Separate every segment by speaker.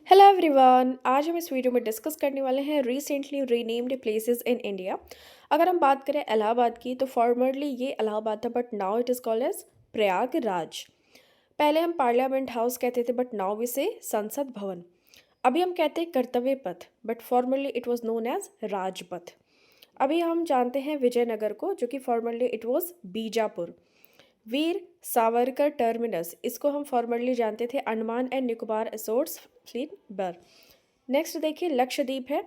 Speaker 1: Hello everyone. आज हम इस वीडियो में डिस्कस करने वाले हैं recently renamed places in India. अगर हम बात करें इलाहाबाद की, तो फॉर्मरली ये इलाहाबाद था, but now it is called as Prayagraj. पहले हम पार्लियामेंट हाउस कहते थे, बट नाउ वी से संसद भवन। अभी हम कहते हैं Kartavya Path, but formerly it was known as Rajpath. अभी हम जानते हैं विजयनगर को, जो कि formerly it was Bijapur. Veer Savarkar terminus, इसको हम फॉर्मरली जानते थे अंडमान एंड निकोबार एसोर्ट्स फ्लीट बर। नेक्स्ट देखिए लक्षद्वीप है,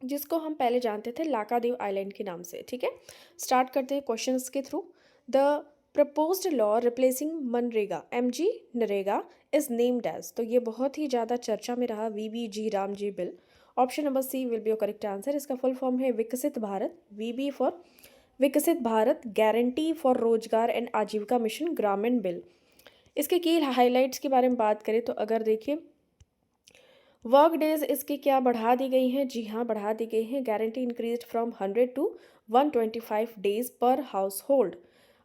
Speaker 1: जिसको हम पहले जानते थे लाकादीव आइलैंड के नाम से। ठीक है, स्टार्ट करते हैं क्वेश्चंस के through. The proposed law replacing MNREGA MG NREGA is named as, तो ये बहुत ही ज़्यादा चर्चा में रहा, VBG Ramji bill. Option number C will be your correct answer. इसका फुल फॉर्म है Viksit Bharat, VB for Viksit Bharat guarantee for Rozgar and Ajeevika mission Gramin bill. इसके की हाइलाइट्स के बारे में बात करें तो अगर देखिए, वर्क डेज इसकी क्या बढ़ा दी गई हैं? जी हाँ, बढ़ा दी गई हैं। Guarantee increase from 100 to 125 days per household.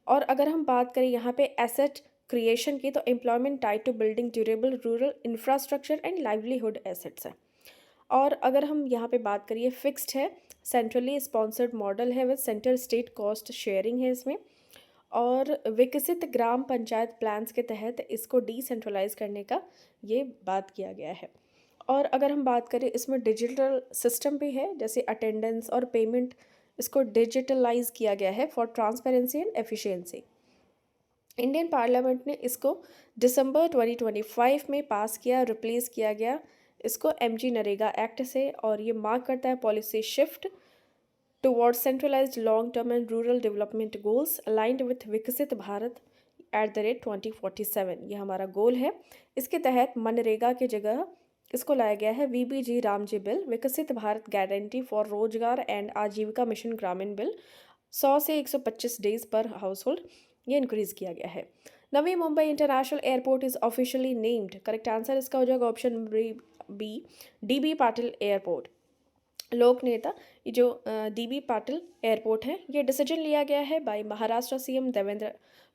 Speaker 1: और अगर हम बात करें यहाँ पे एसेट क्रिएशन की, तो employment tied to building durable rural infrastructure and livelihood assets है। और अगर हम यहाँ पे बात करिए, फिक्स्ड है, सेंट्रली स्पॉन्सर्ड मॉडल है, with centre state cost sharing है इसमें। और विकसित ग्राम पंचायत प्लान्स के तहत इसको डिसेंट्रलाइज करने का ये बात किया गया है। और अगर हम बात करें, इसमें डिजिटल सिस्टम भी है, जैसे अटेंडेंस और पेमेंट, इसको डिजिटलाइज किया गया है for transparency and efficiency. Indian parliament ने इसको दिसंबर 2025 में पास किया, रिप्लेस किया गया इसको MG नरेगा एक्ट से। और ये मार्क करता है policy shift towards centralised long term and rural development goals aligned with विकसित भारत @ 2047। ये हमारा गोल है। इसके तहत मनरेगा की जगह इसको लाया गया है VBG रामजी बिल, विकसित Bharat guarantee for Rozgar and Ajeevika mission Gramin bill. 100 से 125 डेज पर हाउस होल्ड ये इंक्रीज किया गया है। Navi Mumbai international airport is officially named. Correct answer इसका हो जाएगा option B, DB Patil airport. लोक नेता, ये जो DB पाटिल एयरपोर्ट है, ये डिसीजन लिया गया है बाय महाराष्ट्र CM देवेंद्र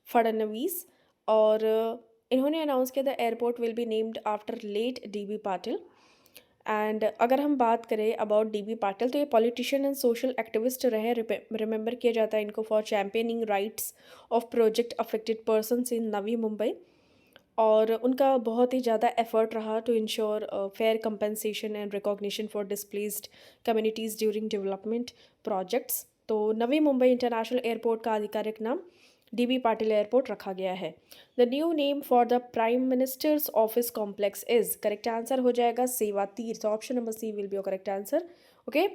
Speaker 1: फडणवीस। और इन्होंने अनाउंस किया the airport will be named after late DB Patil. And अगर हम बात करें अबाउट DB पाटिल, तो ये पॉलिटिशियन एंड सोशल एक्टिविस्ट रहे। रिमेंबर किया जाता है इनको for championing rights of project affected persons in Navi Mumbai. और उनका बहुत ही ज़्यादा एफर्ट रहा to ensure fair compensation and recognition for displaced communities during development projects. तो नवी मुंबई इंटरनेशनल एयरपोर्ट का आधिकारिक नाम DB पाटिल एयरपोर्ट रखा गया है। The new name for the prime minister's office complex is, correct answer हो जाएगा Seva Tirth. Option number C will be your correct answer. Okay,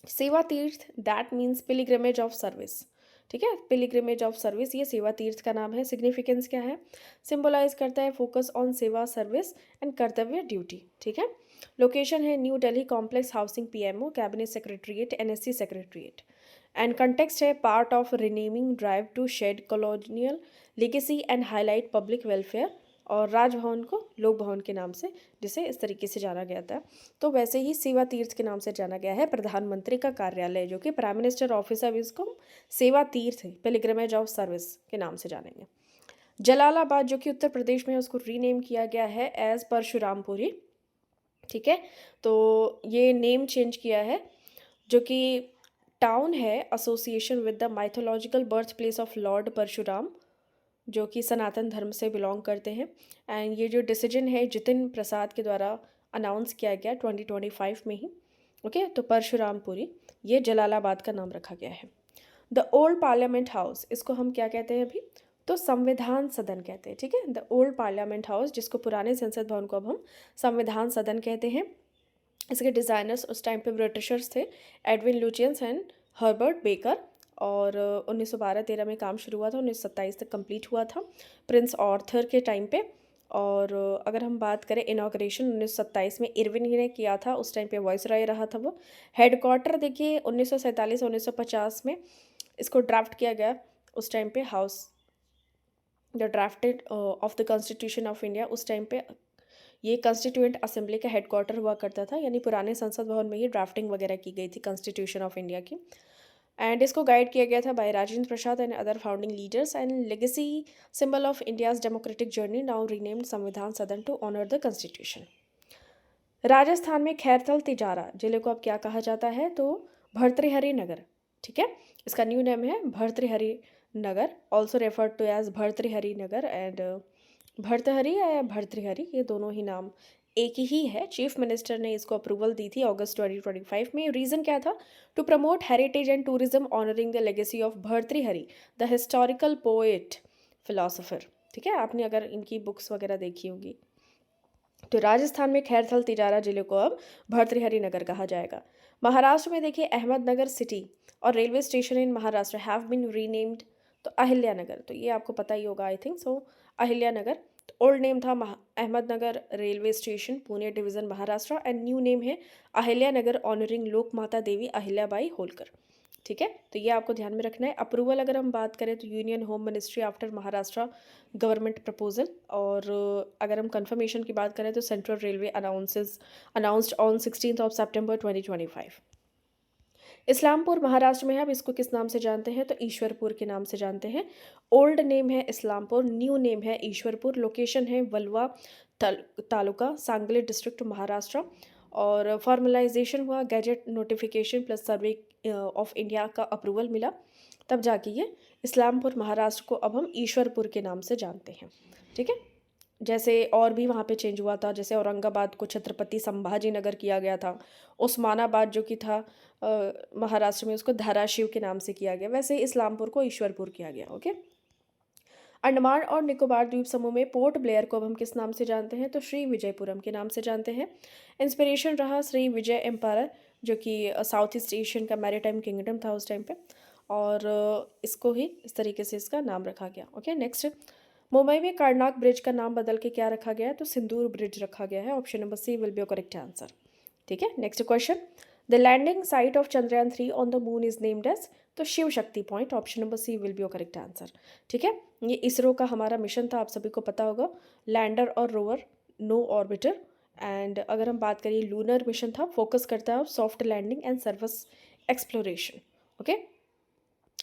Speaker 1: Seva Tirth that means pilgrimage of service. ठीक है, पिलिग्रिमेज ऑफ सर्विस, ये सेवा तीर्थ का नाम है। सिग्निफिकेंस क्या है? सिंबलाइज करता है focus on seva service and kartavya duty. ठीक है, लोकेशन है new Delhi complex housing PMO cabinet secretariat NSC secretariat. And context है part of renaming drive to shed colonial legacy and highlight public welfare. और राजभवन को लोक भवन के नाम से, जिसे इस तरीके से जाना गया था। तो वैसे ही सेवा तीर्थ के नाम से जाना गया है प्रधानमंत्री का कार्यालय, जो कि प्राइम मिनिस्टर ऑफिस है, इसको सेवा तीर्थ पिलिग्रिमेज ऑफ सर्विस के नाम से जानेंगे। जलालाबाद, जो कि उत्तर प्रदेश में है, उसको रीनेम किया गया है एज परशुरामपुरी। ठीक है, तो ये नेम चेंज किया है, जो कि टाउन है association with the mythological birth place of lord Parashuram, जो कि सनातन धर्म से बिलोंग करते हैं। एंड ये जो डिसीजन है जितिन प्रसाद के द्वारा अनाउंस किया गया 2025 में ही। ओके, तो परशुरामपुरी ये जलालाबाद का नाम रखा गया है। द ओल्ड पार्लियामेंट हाउस, इसको हम क्या कहते हैं अभी? तो संविधान सदन कहते हैं। ठीक है, द ओल्ड पार्लियामेंट हाउस, जिसको पुराने संसद भवन को अब हम संविधान सदन कहते हैं। इसके डिज़ाइनर्स उस टाइम पे ब्रिटिशर्स थे, एडविन लुचियंस एंड हर्बर्ट बेकर। और 1912-13 में काम शुरू हुआ था, 1927 तक कंप्लीट हुआ था प्रिंस ऑर्थर के टाइम पे। और अगर हम बात करें इनॉग्रेशन 1927 में इरविन ही ने किया था, उस टाइम पे वॉइसरॉय रहा था वो। हेडक्वार्टर देखिए 1947-1950 में इसको ड्राफ्ट किया गया, उस टाइम पे house the drafted of the constitution of India. उस टाइम पे ये कॉन्स्टिट्यूएंट असेंबली का हेडक्वार्टर हुआ करता था, यानी पुराने संसद भवन में ही ड्राफ्टिंग वगैरह की गई थी कॉन्स्टिट्यूशन ऑफ इंडिया की। एंड इसको गाइड किया गया था by Rajendra Prasad and other founding leaders. And legacy symbol of India's democratic journey, now renamed Samvidhan Sadan to honour the constitution. Rajasthan में खैरथल तिजारा जिले को अब क्या कहा जाता है? तो भर्तृहरि नगर। ठीक है, इसका न्यू नेम है Bhartrihari Nagar, also referred to as Bhartrihari Nagar and Bhartahari या भर्तृहरि, ये दोनों ही नाम एक ही है। चीफ मिनिस्टर ने इसको अप्रूवल दी थी अगस्त 2025 में। रीज़न क्या था? To promote heritage and tourism honouring the legacy of Bhartrihari the historical poet philosopher. ठीक है, आपने अगर इनकी बुक्स वगैरह देखी होंगी। तो राजस्थान में खैरथल तिजारा जिले को अब भर्तृहरि नगर कहा जाएगा। महाराष्ट्र में देखिए अहमदनगर सिटी और railway station in Maharashtra have been renamed, तो अहिल्या नगर, तो ये आपको पता ही होगा I think so. Ahilya Nagar old name था Ahmednagar railway station, Pune division, Maharashtra, and new name है अहिल्या नगर ऑनरिंग लोक माता देवी अहिल्याबाई होलकर। ठीक है, तो ये आपको ध्यान में रखना है। अप्रूवल अगर हम बात करें तो union home ministry after Maharashtra government proposal, और अगर हम कंफर्मेशन की बात करें तो सेंट्रल रेलवे अनाउंस्ड ऑन 16 सितंबर 2025। इस्लामपुर महाराष्ट्र में है, अब इसको किस नाम से जानते हैं? तो ईश्वरपुर के नाम से जानते हैं। ओल्ड नेम है इस्लामपुर, न्यू नेम है ईश्वरपुर, लोकेशन है वलवा तालुका, सांगली डिस्ट्रिक्ट, महाराष्ट्र, और फॉर्मलाइजेशन हुआ gadget notification plus survey of India का अप्रूवल मिला, तब जाके ये इस्लामपुर महाराष्ट्र को अब हम ईश्वरपुर के नाम से जानते हैं। ठीक है, जैसे और भी वहाँ पे चेंज हुआ था, जैसे औरंगाबाद को छत्रपति संभाजी नगर किया गया था, उस्मानाबाद जो कि था महाराष्ट्र में, उसको धाराशिव के नाम से किया गया, वैसे इस्लामपुर को ईश्वरपुर किया गया। ओके, अंडमान और निकोबार द्वीप समूह में पोर्ट ब्लेयर को अब हम किस नाम से जानते हैं? तो श्री विजयपुरम के नाम से जानते हैं। इंस्पिरेशन रहा श्री विजय एम्पायर, जो कि साउथ ईस्ट एशियन का मैरीटाइम किंगडम था उस टाइम पे, और इसको ही इस तरीके से इसका नाम रखा गया। ओके, नेक्स्ट, मुंबई में कार्नाक ब्रिज का नाम बदल के क्या रखा गया है? तो सिंदूर ब्रिज रखा गया है। Option number C will be your correct answer. ठीक है, next question, the landing site of Chandrayaan 3 on the moon is named as, तो Shiv Shakti point, option number C will be your correct answer. ठीक है, ये इसरो का हमारा मिशन था, आप सभी को पता होगा, लैंडर और रोवर, नो ऑर्बिटर, एंड अगर हम बात करिए लूनर मिशन था, फोकस करता है soft landing and surface exploration. Okay,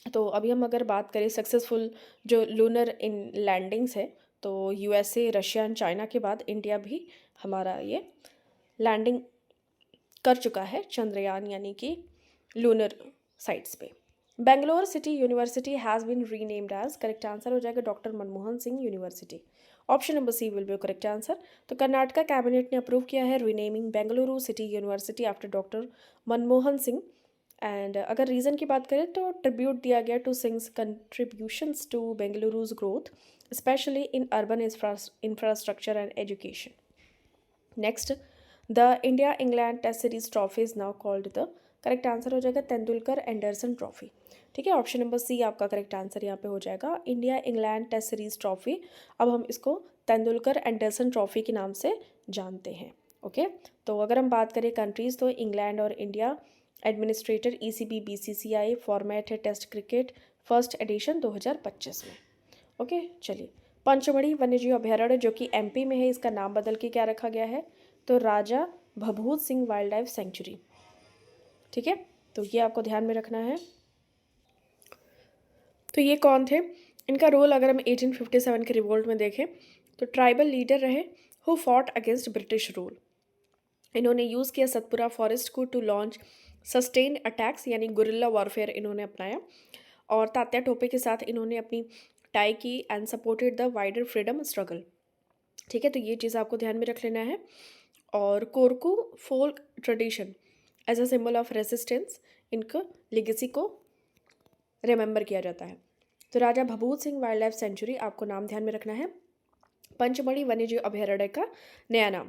Speaker 1: तो अभी हम अगर बात करें सक्सेसफुल जो लूनर इन लैंडिंग्स है, तो यूएसए, रशिया एंड चाइना के बाद इंडिया भी हमारा ये लैंडिंग कर चुका है चंद्रयान यानी कि लूनर साइट्स पे। Bangalore city university has been renamed as, correct answer हो जाएगा doctor Manmohan Singh university, option number C will be correct answer. तो कर्नाटका कैबिनेट ने अप्रूव किया है renaming Bengaluru city university after doctor Manmohan Singh, and अगर रीज़न की बात करें तो ट्रिब्यूट दिया गया to Singh's contributions to Bengaluru's growth especially in urban infrastructure and education. Next, the India England test series trophy is now called the, correct answer हो जाएगा Tendulkar Anderson trophy. ठीक है, ऑप्शन नंबर सी आपका करेक्ट आंसर यहाँ पे हो जाएगा, India England test series trophy, अब हम इसको तेंदुलकर एंडरसन ट्रॉफी के नाम से जानते हैं। ओके, तो अगर हम बात करें कंट्रीज़, तो इंग्लैंड और India, administrator ECB BCCI, format है टेस्ट क्रिकेट, फर्स्ट एडिशन 2025 में। ओके, चलिए, पंचमढ़ी वन्यजीव अभयारण्य जो कि MP में है, इसका नाम बदल के क्या रखा गया है? तो राजा भभूत सिंह वाइल्ड लाइफ सेंचुरी। ठीक है, तो ये आपको ध्यान में रखना है। तो ये कौन थे? इनका रोल अगर हम 1857 के रिवोल्ट में देखें तो ट्राइबल लीडर रहे who fought against British rule. इन्होंने यूज़ किया सतपुरा फॉरेस्ट को टू लॉन्च सस्टेन अटैक्स यानी गुरिल्ला वॉरफेयर इन्होंने अपनाया, और तात्या टोपे के साथ इन्होंने अपनी टाई की and supported the wider freedom struggle. ठीक है, तो ये चीज़ आपको ध्यान में रख लेना है। और Korku folk tradition as a symbol of resistance, इनका लेगेसी को रिमेंबर किया जाता है। तो राजा भभूत सिंह वाइल्ड लाइफ सेंचुरी आपको नाम ध्यान में रखना है। पंचमढ़ी वन्यजीव अभयारण्य का नया नाम,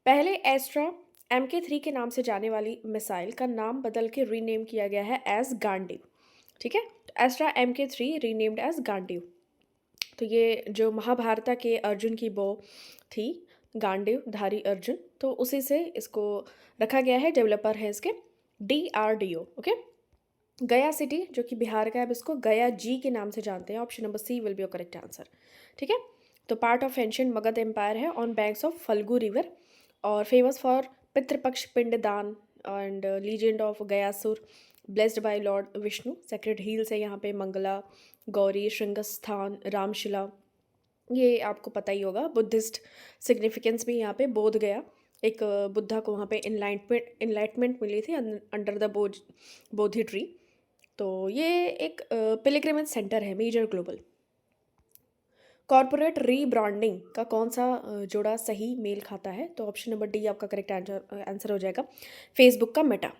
Speaker 1: पहले एस्ट्रा MK3 के नाम से जाने वाली मिसाइल का नाम बदल के रीनेम किया गया है एज गांडीव। ठीक है, तो extra MK3 renamed as Gandiv. तो ये जो महाभारत के अर्जुन की बो थी गांडीव धारी अर्जुन, तो उसी से इसको रखा गया है, डेवलपर है इसके DRDO। ओके, गया सिटी जो कि बिहार का है, अब इसको गया जी के नाम से जानते हैं, option number C will be your correct answer. ठीक है, तो part of ancient Magadh empire है on banks of Falgu river, और famous for Pitrupaksha Pinddaan and legend of Gayasur blessed by lord Vishnu, sacred hills है यहाँ पे, मंगला, गौरी, श्रृंगस्थान, रामशिला, ये आपको पता ही होगा। बुद्धिस्ट सिग्निफिकेंस भी यहाँ पे बोध गया, एक बुद्धा को वहाँ पे इनलाइटमेंट मिली थी अंडर द बोधि ट्री। तो ये एक पिलग्रिमेज सेंटर है मेजर ग्लोबल। कॉरपोरेट रीब्रांडिंग का कौन सा जोड़ा सही मेल खाता है? तो ऑप्शन नंबर डी आपका करेक्ट आंसर हो जाएगा, फेसबुक का मेटा।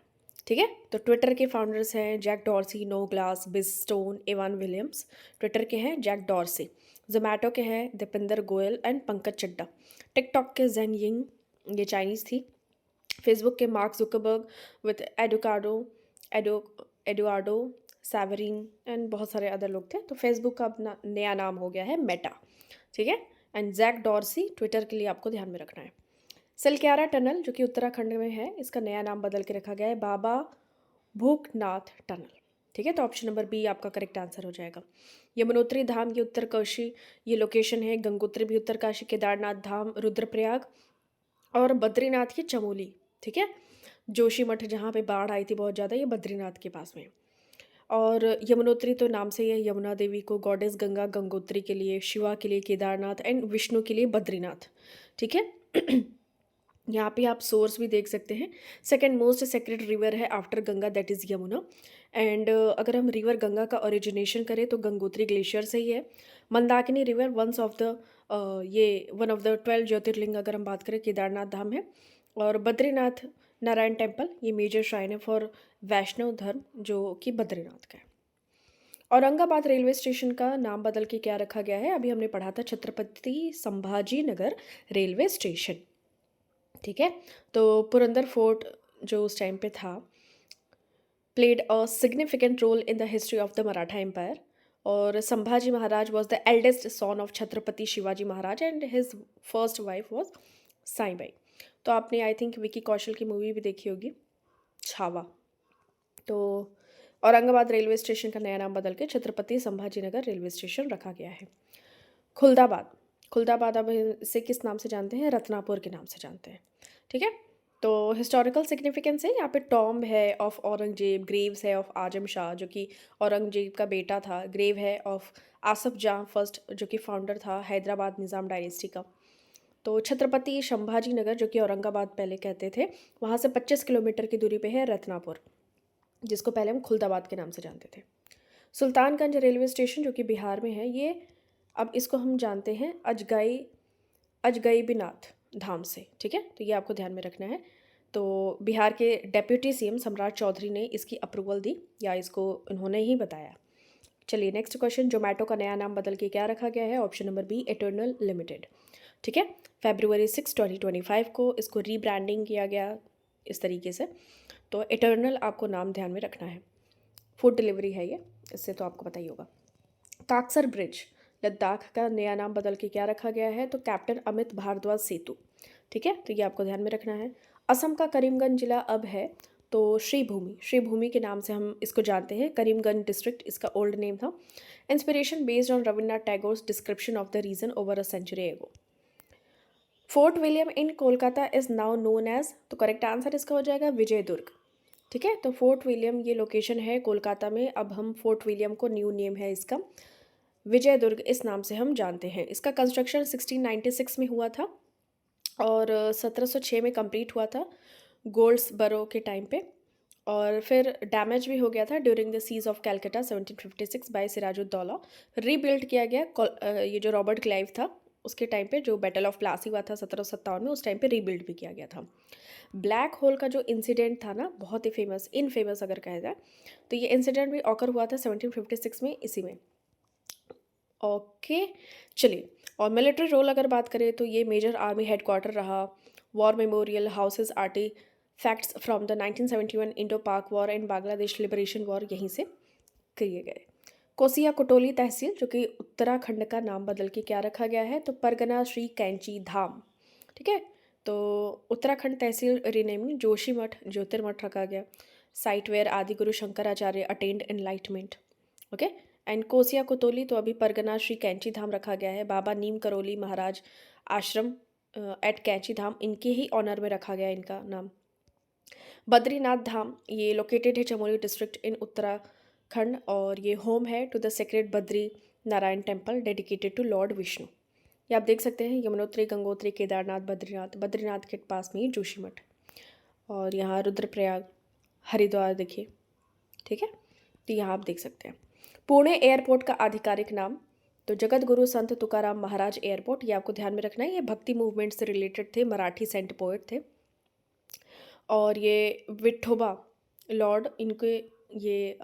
Speaker 1: ठीक है, तो ट्विटर के फाउंडर्स हैं Jack Dorsey, Noah Glass, Biz Stone, Evan Williams. Twitter के हैं जैक डॉर्सी। जोमैटो के हैं दीपिंदर गोयल एंड पंकज चड्डा। टिकटॉक के जेंग यिंग, ये चाइनीज़ थी। फेसबुक के Mark Zuckerberg with Edo Eduardo Saverin and बहुत सारे अदर लोग थे। तो फेसबुक का अपना नया नाम हो गया है मेटा। ठीक है, एंड जैक डॉर्सी ट्विटर के लिए आपको ध्यान में रखना है। सिलक्यारा टनल जो कि उत्तराखंड में है, इसका नया नाम बदल के रखा गया है बाबा भूखनाथ टनल। ठीक है, तो ऑप्शन नंबर बी आपका करेक्ट आंसर हो जाएगा। यमुनोत्री धाम ये उत्तरकाशी ये लोकेशन है। गंगोत्री भी उत्तरकाशी, केदारनाथ धाम रुद्रप्रयाग, और बद्रीनाथ ये चमोली। ठीक है, जोशीमठ जहाँ पे बाढ़ आई थी बहुत ज़्यादा, ये बद्रीनाथ के पास में है। और यमुनोत्री तो नाम से ही है, यमुना देवी को गॉडेस गंगा गंगोत्री के लिए, शिवा के लिए केदारनाथ एंड विष्णु के लिए बद्रीनाथ। ठीक है यहाँ पे आप सोर्स भी देख सकते हैं। सेकेंड मोस्ट सेक्रेड रिवर है after Ganga, that is Yamuna. And अगर हम रिवर गंगा का ओरिजिनेशन करें तो गंगोत्री ग्लेशियर से ही है। Mandakini river one of the 12 ज्योतिर्लिंग अगर हम बात करें, केदारनाथ धाम है। और बद्रीनाथ नारायण टेम्पल ये मेजर श्राइन है फॉर वैष्णव धर्म जो कि बद्रीनाथ का है। औरंगाबाद रेलवे स्टेशन का नाम बदल के क्या रखा गया है? अभी हमने पढ़ा था छत्रपति संभाजी नगर रेलवे स्टेशन। ठीक है, तो पुरंदर फोर्ट जो उस टाइम पे था played a significant role in the history of the Maratha empire. और Sambhaji Maharaj was the eldest son of Chhatrapati Shivaji Maharaj and his first wife was Saibai. तो आपने आई थिंक विकी कौशल की मूवी भी देखी होगी छावा। तो औरंगाबाद रेलवे स्टेशन का नया नाम बदल के छत्रपति संभाजी नगर रेलवे स्टेशन रखा गया है। खुलदाबाद अब इसे किस नाम से जानते हैं? रत्नापुर के नाम से जानते हैं। ठीक है, तो हिस्टोरिकल सिग्निफिकेंस है, यहाँ पे टॉम्ब है ऑफ औरंगजेब, ग्रेव्स है ऑफ आजम शाह जो कि औरंगजेब का बेटा था, ग्रेव है ऑफ आसफ जहाँ फर्स्ट जो कि फाउंडर था हैदराबाद निज़ाम डायनेस्टी का। तो छत्रपति संभाजी नगर जो कि औरंगाबाद पहले कहते थे, वहाँ से 25 किलोमीटर की दूरी पे है रत्नापुर, जिसको पहले हम खुलदाबाद के नाम से जानते थे। सुल्तानगंज रेलवे स्टेशन जो कि बिहार में है, ये अब इसको हम जानते हैं अजगैबीनाथ धाम से। ठीक है, तो ये आपको ध्यान में रखना है। तो बिहार के डेप्यूटी सीएम सम्राट चौधरी ने इसकी अप्रूवल दी या इसको उन्होंने ही बताया। चलिए नेक्स्ट क्वेश्चन, जोमेटो का नया नाम बदल के क्या रखा गया है? Option number B eternal limited. ठीक है, February 6, 2025 को इसको रीब्रांडिंग किया गया इस तरीके से। तो इटर्नल आपको नाम ध्यान में रखना है। फूड डिलीवरी है ये, इससे तो आपको पता ही होगा। काकसर ब्रिज लद्दाख का नया नाम बदल के क्या रखा गया है? तो कैप्टन अमित भारद्वाज सेतु। ठीक है, तो ये आपको ध्यान में रखना है। असम का करीमगंज जिला अब है तो श्रीभूमि के नाम से हम इसको जानते हैं। करीमगंज डिस्ट्रिक्ट इसका ओल्ड नेम था। Inspiration based on Rabindranath Tagore's description of the region over a century ago. Fort William in Kolkata is now known as, तो करेक्ट आंसर इसका हो जाएगा विजयदुर्ग। ठीक है, तो फोर्ट विलियम ये लोकेशन है कोलकाता में, अब हम फोर्ट विलियम को न्यू नेम है इसका विजयदुर्ग इस नाम से हम जानते हैं। इसका कंस्ट्रक्शन 1696 में हुआ था और 1706 में कंप्लीट हुआ था गोल्ड्सबरो के टाइम पे, और फिर डैमेज भी हो गया था during the siege of Calcutta 1756 by Sirajuddaula. Rebuild किया गया ये जो रॉबर्ट क्लाइव था उसके टाइम पे, जो बैटल ऑफ प्लासी हुआ था 1757 में, उस टाइम पे रीबिल्ड भी किया गया था। ब्लैक होल का जो इंसिडेंट था ना, बहुत ही इनफेमस अगर कहा जाए, तो ये इंसिडेंट भी ऑकर हुआ था 1756 में इसी में। ओके, चलिए, और मिलिट्री रोल अगर बात करें तो ये मेजर आर्मी हेडक्वार्टर रहा। War memorial houses artefacts from the 1971 Indo Pak war and Bangladesh liberation war यहीं से किए गए। कोसिया कोटोली तहसील जो कि उत्तराखंड का नाम बदल के क्या रखा गया है? तो परगना श्री कैंची धाम। ठीक है, तो उत्तराखंड तहसील रीनेमिंग जोशीमठ ज्योतिर्मठ रखा गया। साइट वेयर आदि गुरु Shankaracharya attend enlightenment. Okay, and कोसिया कोतोली तो अभी परगना श्री कैंची धाम रखा गया है। बाबा नीम करोली महाराज आश्रम एट कैंची धाम इनके ही ऑनर में रखा गया है इनका नाम। बद्रीनाथ धाम ये लोकेटेड है चमोली डिस्ट्रिक्ट इन उत्तराखंड और ये होम है to the sacred Badri Narayan temple dedicated to lord Vishnu. ये आप देख सकते हैं, यमुनोत्री, गंगोत्री, केदारनाथ, बद्रीनाथ, बद्रीनाथ के पास में ही जोशीमठ, और यहाँ रुद्रप्रयाग, हरिद्वार देखिए, ठीक है। तो यहाँ आप देख सकते हैं। पुणे एयरपोर्ट का आधिकारिक नाम, तो जगत गुरु संत तुकाराम महाराज एयरपोर्ट, ये आपको ध्यान में रखना है। ये भक्ति मूवमेंट से रिलेटेड थे, मराठी सेंट पोएट थे, और ये विठोबा लॉर्ड इनके ये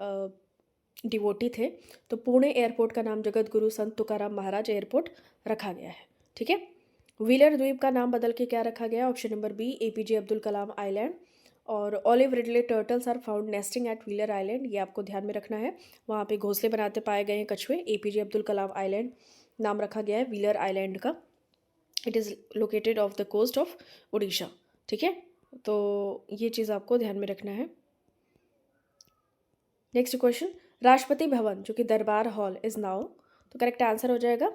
Speaker 1: डिवोटी थे। तो पुणे एयरपोर्ट का नाम जगत गुरु संत तुकाराम महाराज एयरपोर्ट रखा गया है, ठीक है। व्हीलर द्वीप का नाम बदल के क्या रखा गया? Option number B, APJ Abdul Kalam island. और olive ridley turtles are found nesting at Wheeler island, ये आपको ध्यान में रखना है। वहाँ पे घोंसले बनाते पाए गए हैं कछुए। एपीजे अब्दुल कलाम आइलैंड नाम रखा गया है व्हीलर आइलैंड का। It is located off the coast of Orissa, ठीक है। तो ये चीज़ आपको ध्यान में रखना है। नेक्स्ट क्वेश्चन, राष्ट्रपति भवन जो कि दरबार हॉल इज नाउ, तो करेक्ट आंसर हो जाएगा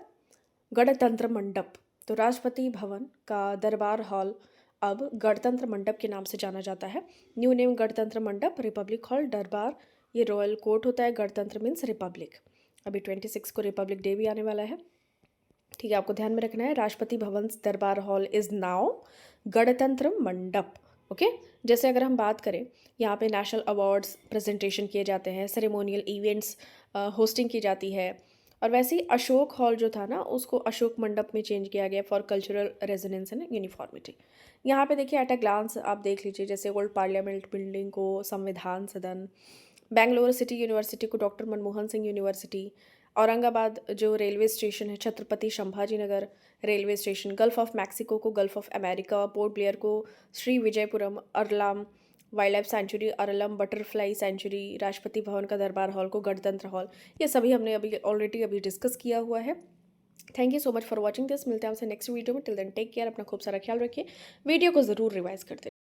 Speaker 1: गणतंत्र मंडप। तो राष्ट्रपति भवन का दरबार हॉल अब गणतंत्र मंडप के नाम से जाना जाता है। न्यू नेम गणतंत्र मंडप, रिपब्लिक हॉल, दरबार ये रॉयल कोर्ट होता है, गणतंत्र मीन्स रिपब्लिक। अभी 26 को रिपब्लिक डे भी आने वाला है, ठीक है, आपको ध्यान में रखना है। राष्ट्रपति भवन दरबार हॉल इज नाउ गणतंत्र मंडप, ओके। जैसे अगर हम बात करें, यहाँ पे नेशनल अवार्ड्स प्रेजेंटेशन किए जाते हैं, सेरेमोनियल इवेंट्स होस्टिंग की जाती है, और वैसे ही अशोक हॉल जो था ना, उसको अशोक मंडप में चेंज किया गया for cultural resonance and uniformity. यहाँ पे देखिए एट अ ग्लांस आप देख लीजिए, जैसे ओल्ड पार्लियामेंट बिल्डिंग को संविधान सदन, बेंगलोर सिटी यूनिवर्सिटी को डॉक्टर मनमोहन सिंह यूनिवर्सिटी, औरंगाबाद जो रेलवे स्टेशन है Chhatrapati Sambhaji Nagar railway station, gulf of Mexico को gulf of America, Port Blair को Shri Vijayapuram, Aralam wildlife sanctuary Aralam butterfly sanctuary, Rashtrapati Bhavan का दरबार हॉल को गणतंत्र हॉल, ये सभी हमने अभी ऑलरेडी डिस्कस किया हुआ है। Thank you so much for watching this. मिलते हैं आपसे नेक्स्ट वीडियो में। टिल देन टेक केयर, अपना खूब सारा ख्याल रखिए। वीडियो को ज़रूर रिवाइज करते